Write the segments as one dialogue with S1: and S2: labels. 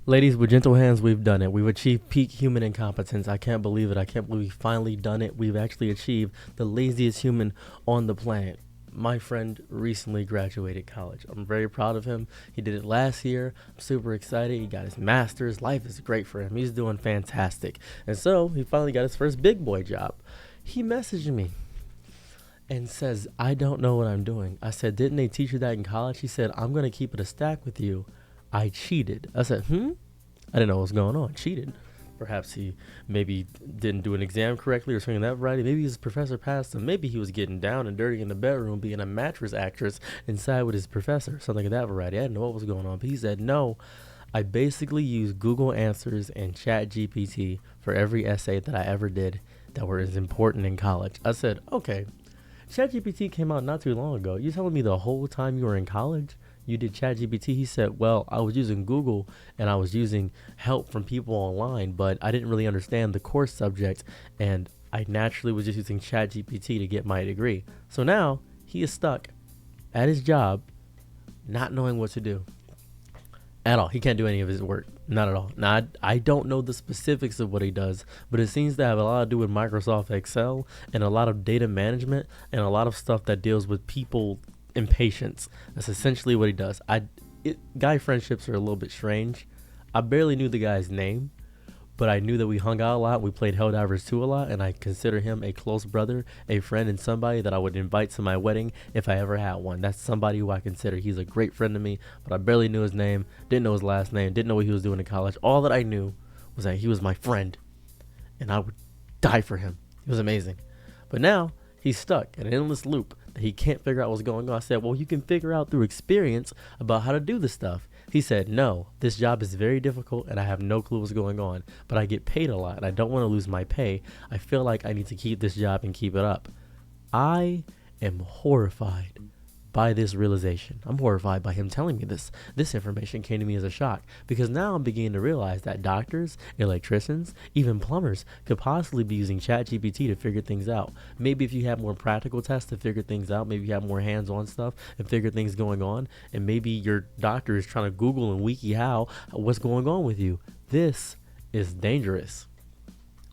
S1: Ladies, with gentle hands, we've done it. We've achieved peak human incompetence. I can't believe it. I can't believe we've finally done it. We've actually achieved the laziest human on the planet. My friend recently graduated college. I'm very proud of him. He did it last year. I'm super excited. He got his master's. Life is great for him. He's doing fantastic. And so he finally got his first big boy job. He messaged me and says, I don't know what I'm doing. I said, didn't they teach you that in college? He said, I'm going to keep it a stack with you. I cheated. I said, I didn't know what was going on. Cheated. Perhaps he maybe didn't do an exam correctly or something of that variety. Maybe his professor passed him. Maybe he was getting down and dirty in the bedroom, being a mattress actress inside with his professor, something of that variety. I didn't know what was going on. But he said, no, I basically used Google Answers and Chat GPT for every essay that I ever did that were as important in college. I said, okay, Chat GPT came out not too long ago. You telling me the whole time you were in college you did ChatGPT? He said, well, I was using Google and I was using help from people online, but I didn't really understand the course subject, and I naturally was just using ChatGPT to get my degree. So now he is stuck at his job, not knowing what to do at all. He can't do any of his work. Not at all. Now, I don't know the specifics of what he does, but it seems to have a lot to do with Microsoft Excel and a lot of data management and a lot of stuff that deals with people impatience. That's essentially what he does. Guy friendships are a little bit strange. I barely knew the guy's name, but I knew that we hung out a lot. We played Helldivers 2 a lot, and I consider him a close brother, a friend, and somebody that I would invite to my wedding if I ever had one. That's somebody who I consider. He's a great friend to me, but I barely knew his name, didn't know his last name, didn't know what he was doing in college. All that I knew was that he was my friend, and I would die for him. He was amazing. But now he's stuck in an endless loop that he can't figure out what's going on. I said, well, you can figure out through experience about how to do this stuff. He said, no, this job is very difficult and I have no clue what's going on, but I get paid a lot and I don't want to lose my pay. I feel like I need to keep this job and keep it up. I am horrified by this realization. I'm horrified by him telling me this. This information came to me as a shock because now I'm beginning to realize that doctors, electricians, even plumbers could possibly be using ChatGPT to figure things out. Maybe if you have more practical tests to figure things out, maybe you have more hands-on stuff and figure things going on, and maybe your doctor is trying to Google and WikiHow what's going on with you. This is dangerous.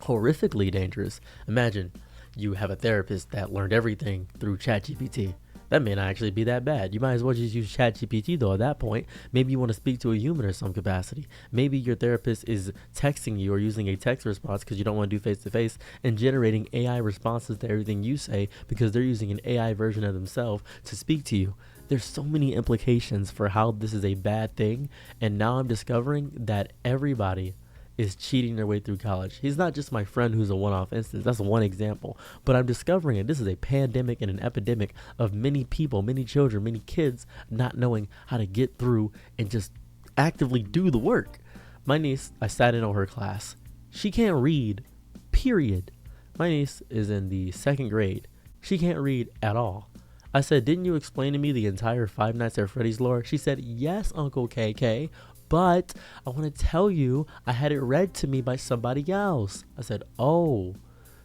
S1: Horrifically dangerous. Imagine you have a therapist that learned everything through ChatGPT. That may not actually be that bad. You might as well just use ChatGPT though at that point. Maybe you want to speak to a human in some capacity. Maybe your therapist is texting you or using a text response because you don't want to do face-to-face and generating AI responses to everything you say because they're using an AI version of themselves to speak to you. There's so many implications for how this is a bad thing, and now I'm discovering that everybody is cheating their way through college. He's not just my friend who's a one-off instance. That's one example. But I'm discovering it. This is a pandemic and an epidemic of many people, many children, many kids not knowing how to get through and just actively do the work. My niece, I sat in on her class. She can't read, period. My niece is in the 2nd grade. She can't read at all. I said, didn't you explain to me the entire Five Nights at Freddy's lore? She said, yes, Uncle KK. But I want to tell you, I had it read to me by somebody else. I said, oh,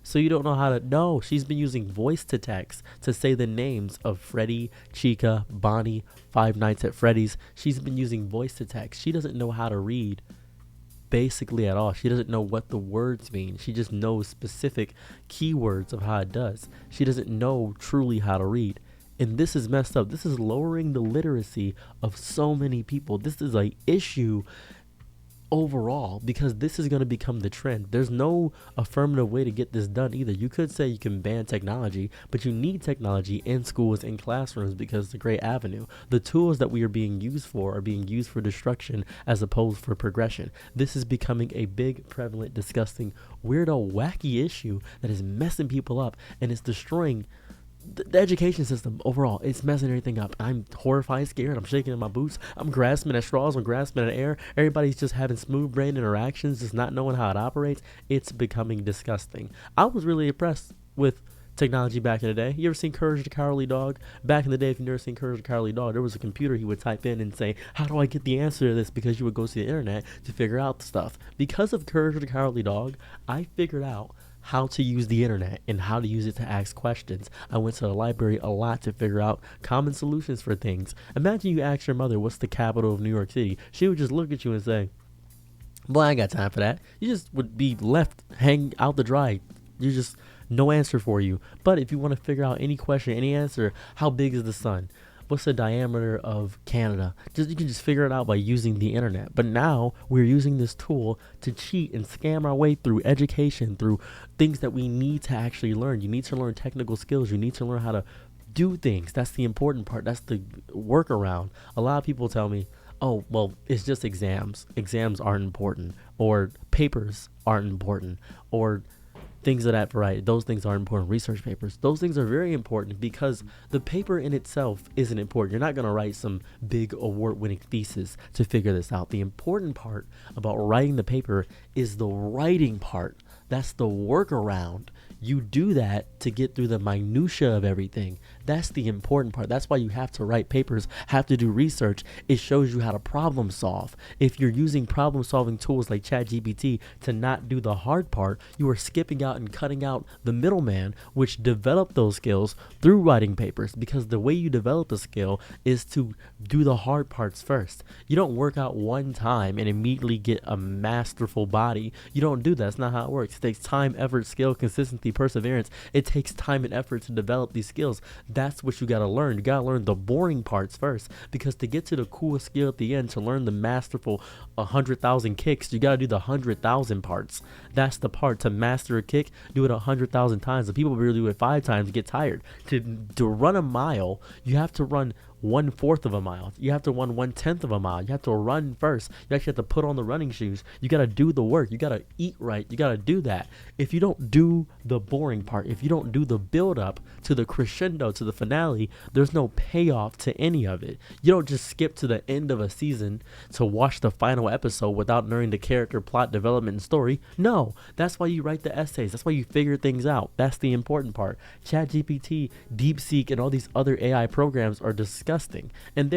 S1: so you don't know how to? No, she's been using voice to text to say the names of Freddy, Chica, Bonnie, Five Nights at Freddy's. She's been using voice to text. She doesn't know how to read basically at all. She doesn't know what the words mean. She just knows specific keywords of how it does. She doesn't know truly how to read. And this is messed up. This is lowering the literacy of so many people. This is an issue overall because this is going to become the trend. There's no affirmative way to get this done either. You could say you can ban technology, but you need technology in schools and classrooms because it's a great avenue. The tools that we are being used for are being used for destruction as opposed for progression. This is becoming a big, prevalent, disgusting, weirdo, wacky issue that is messing people up, and it's destroying the education system overall. It's messing everything up. I'm horrified, scared. I'm shaking in my boots. I'm grasping at straws. I'm grasping at air. Everybody's just having smooth brain interactions, just not knowing how it operates. It's becoming disgusting. I was really impressed with technology back in the day. You ever seen Courage the Cowardly Dog? Back in the day, if you've never seen Courage the Cowardly Dog, there was a computer he would type in and say, how do I get the answer to this? Because you would go to the internet to figure out the stuff. Because of Courage the Cowardly Dog, I figured out how to use the internet and how to use it to ask questions. I went to the library a lot to figure out common solutions for things. Imagine you ask your mother, what's the capital of New York City? She would just look at you and say, Well, I ain't got time for that. You just would be left hang out the dry. You just no answer for you. But if you want to figure out any question, any answer, how big is the sun? What's the diameter of Canada? You can just figure it out by using the internet. But now we're using this tool to cheat and scam our way through education, through things that we need to actually learn. You need to learn technical skills. You need to learn how to do things. That's the important part. That's the workaround. A lot of people tell me, oh, well, it's just exams. Exams aren't important, or papers aren't important, or things of that variety. Those things aren't important. Research papers, those things are very important, because the paper in itself isn't important. You're not going to write some big award-winning thesis to figure this out. The important part about writing the paper is the writing part. That's the workaround. You do that to get through the minutia of everything. That's the important part. That's why you have to write papers, have to do research. It shows you how to problem solve. If you're using problem solving tools like ChatGPT to not do the hard part, you are skipping out and cutting out the middleman, which developed those skills through writing papers, because the way you develop a skill is to do the hard parts first. You don't work out one time and immediately get a masterful body. You don't do that. That's not how it works. It takes time, effort, skill, consistency, perseverance. It takes time and effort to develop these skills. That's what you got to learn. You got to learn the boring parts first, because to get to the cool skill at the end, to learn the masterful 100,000 kicks, you got to do the 100,000 parts. That's the part. To master a kick, do it 100,000 times. The people who really do it 5 times get tired. To run a mile, you have to run 1/4 of a mile. You have to run 1/10 of a mile. You have to run first. You actually have to put on the running shoes. You got to do the work. You got to eat right. You got to do that. If you don't do the boring part, if you don't do the build up to the crescendo, to the finale, there's no payoff to any of it. You don't just skip to the end of a season to watch the final episode without knowing the character, plot, development, and story. No, that's why you write the essays. That's why you figure things out. That's the important part. ChatGPT, DeepSeek, and all these other AI programs are disgusting. And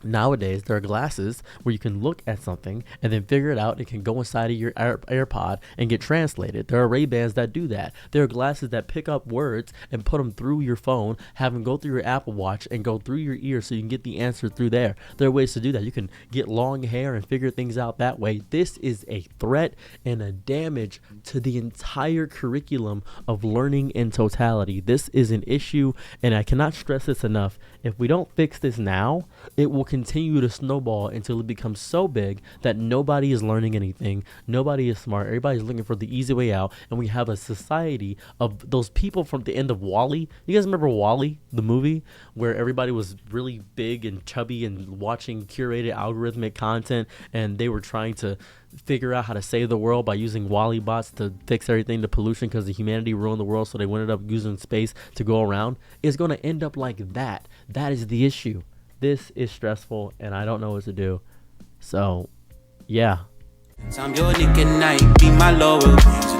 S1: nowadays, there are glasses where you can look at something and then figure it out. It can go inside of your AirPod and get translated. There are Ray-Bans that do that. There are glasses that pick up words and put them through your phone, have them go through your Apple Watch and go through your ear so you can get the answer through there. There are ways to do that. You can get long hair and figure things out that way. This is a threat and a damage to the entire curriculum of learning in totality. This is an issue, and I cannot stress this enough. If we don't fix this now, it will continue to snowball until it becomes so big that nobody is learning anything. Nobody is smart. Everybody's looking for the easy way out. And we have a society of those people from the end of WallE. You guys remember WallE, the movie, where everybody was really big and chubby and watching curated algorithmic content, and they were trying to figure out how to save the world by using WallE bots to fix everything to pollution, because the humanity ruined the world, so they ended up using space to go around. It's going to end up like that. That is the issue. This is stressful, and I don't know what to do. So, yeah.
S2: I'm your Nick at night, be my lower,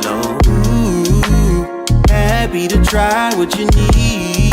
S2: slow. Ooh, happy to try what you need.